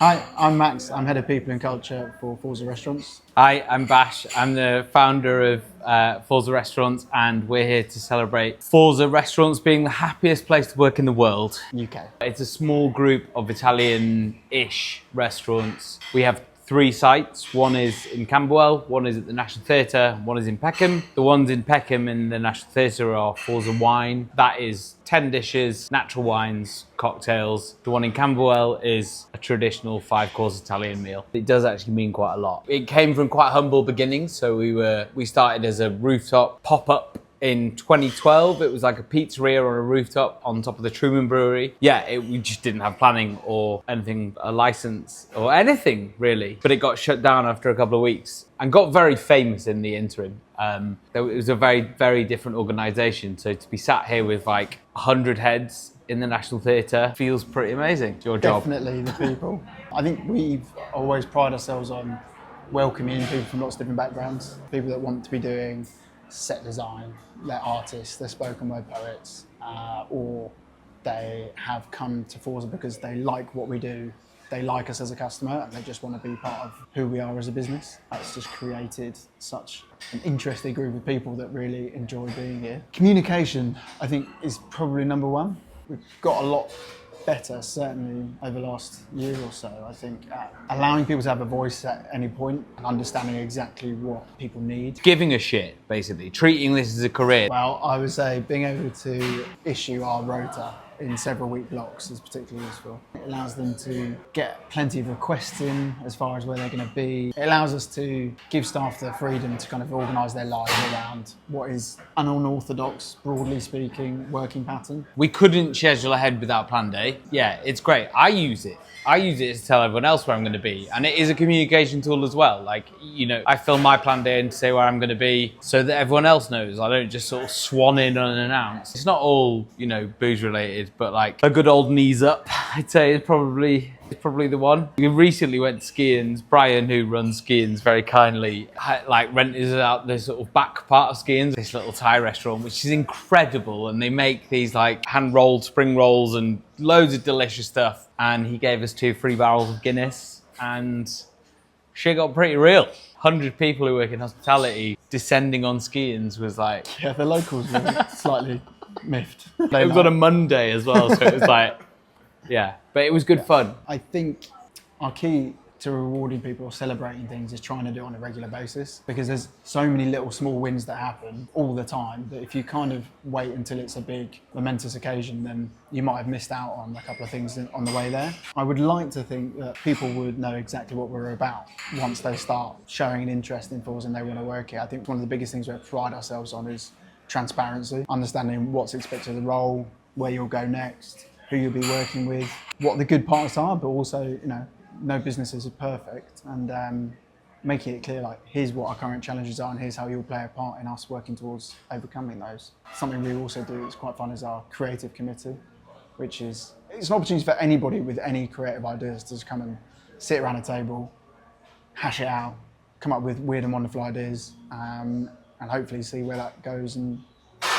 Hi, I'm Max. I'm Head of People and Culture for Forza Restaurants. Hi, I'm Bash. I'm the founder of Forza Restaurants, and we're here to celebrate Forza Restaurants being the happiest place to work in the world. UK. It's a small group of Italian-ish restaurants. We have 3 sites. One is in Camberwell, one is at the National Theatre, one is in Peckham. The ones in Peckham and the National Theatre are Forza Wine. That is 10 dishes, natural wines, cocktails. The one in Camberwell is a traditional 5-course Italian meal. It does actually mean quite a lot. It came from quite humble beginnings. So we started as a rooftop pop-up in 2012. It was like a pizzeria on a rooftop on top of the Truman Brewery. Yeah, we just didn't have planning or anything, a license or anything really. But it got shut down after a couple of weeks and got very famous in the interim. It was a very, very different organisation. So to be sat here with like 100 heads in the National Theatre feels pretty amazing. It's your job. Definitely the people. I think we've always prided ourselves on welcoming people from lots of different backgrounds. People that want to be doing set design, they're artists, they're spoken word poets, or they have come to Forza because they like what we do, they like us as a customer, and they just want to be part of who we are as a business. That's just created such an interesting group of people that really enjoy being here. Communication, I think, is probably number one. We've got a lot better, certainly over the last year or so, I think, allowing people to have a voice at any point and understanding exactly what people need. Giving a shit, basically. Treating this as a career. Well, I would say being able to issue our rota in several week blocks is particularly useful. It allows them to get plenty of requests in as far as where they're going to be. It allows us to give staff the freedom to kind of organise their lives around what is an unorthodox, broadly speaking, working pattern. We couldn't schedule ahead without Planday. Yeah, it's great. I use it to tell everyone else where I'm going to be. And it is a communication tool as well. Like, you know, I fill my Planday in to say where I'm going to be so that everyone else knows. I don't just sort of swan in unannounced. It's not all, you know, booze related, but like a good old knees up, I'd say is probably the one. We recently went to Skians. Brian, who runs Skians, very kindly rented out the sort of back part of Skians, this little Thai restaurant, which is incredible. And they make these like hand-rolled spring rolls and loads of delicious stuff. And he gave us 2 free barrels of Guinness, and shit got pretty real. 100 people who work in hospitality descending on Skians was like... Yeah, the locals were slightly miffed. It was on a Monday as well, so it was like... Yeah, but it was good fun. I think our key to rewarding people or celebrating things is trying to do it on a regular basis, because there's so many little small wins that happen all the time that if you kind of wait until it's a big momentous occasion, then you might have missed out on a couple of things on the way there. I would like to think that people would know exactly what we're about once they start showing an interest in Forza and they want to work here. I think one of the biggest things we pride ourselves on is transparency, understanding what's expected of the role, where you'll go next, who you'll be working with, what the good parts are, but also, you know, no businesses are perfect, and making it clear, like, here's what our current challenges are and here's how you'll play a part in us working towards overcoming those. Something we also do that's quite fun is our creative committee, which is, it's an opportunity for anybody with any creative ideas to just come and sit around a table, hash it out, come up with weird and wonderful ideas, and hopefully see where that goes and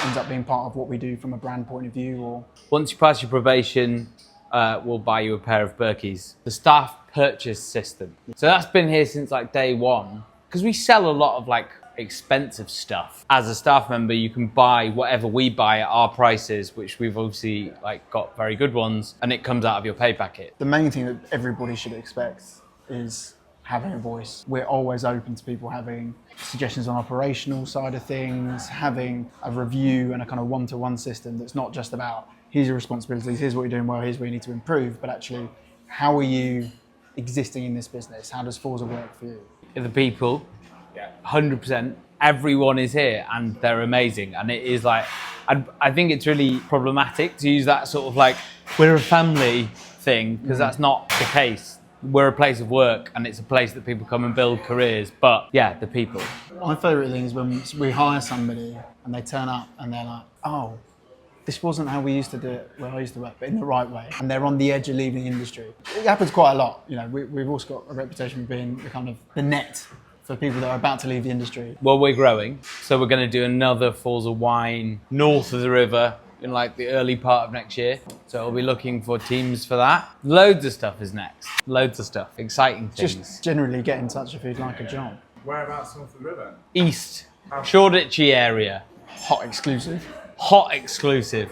ends up being part of what we do from a brand point of view. Or once you pass your probation, we'll buy you a pair of Berkeys. The staff purchase system. So that's been here since like day one, because we sell a lot of like expensive stuff. As a staff member, you can buy whatever we buy at our prices, which we've obviously like got very good ones, and it comes out of your pay packet. The main thing that everybody should expect is having a voice. We're always open to people having suggestions on operational side of things, having a review and a kind of one-to-one system that's not just about here's your responsibilities, here's what you're doing well, here's where you need to improve, but actually, how are you existing in this business? How does Forza work for you? The people, 100%, everyone is here and they're amazing. And it is like, I think it's really problematic to use that sort of like, we're a family thing, because that's not the case. We're a place of work and it's a place that people come and build careers, but yeah, the people. My favourite thing is when we hire somebody and they turn up and they're like, oh, this wasn't how we used to do it where I used to work, but in the right way. And they're on the edge of leaving the industry. It happens quite a lot. You know, we've also got a reputation for being the kind of the net for people that are about to leave the industry. Well, we're growing, so we're going to do another Forza Wine north of the river in like the early part of next year. So we'll be looking for teams for that. Loads of stuff is next. Loads of stuff. Exciting things. Just generally get in touch if you'd like a job. Whereabouts north of the river? East. Shoreditchy area. Hot exclusive. Hot exclusive.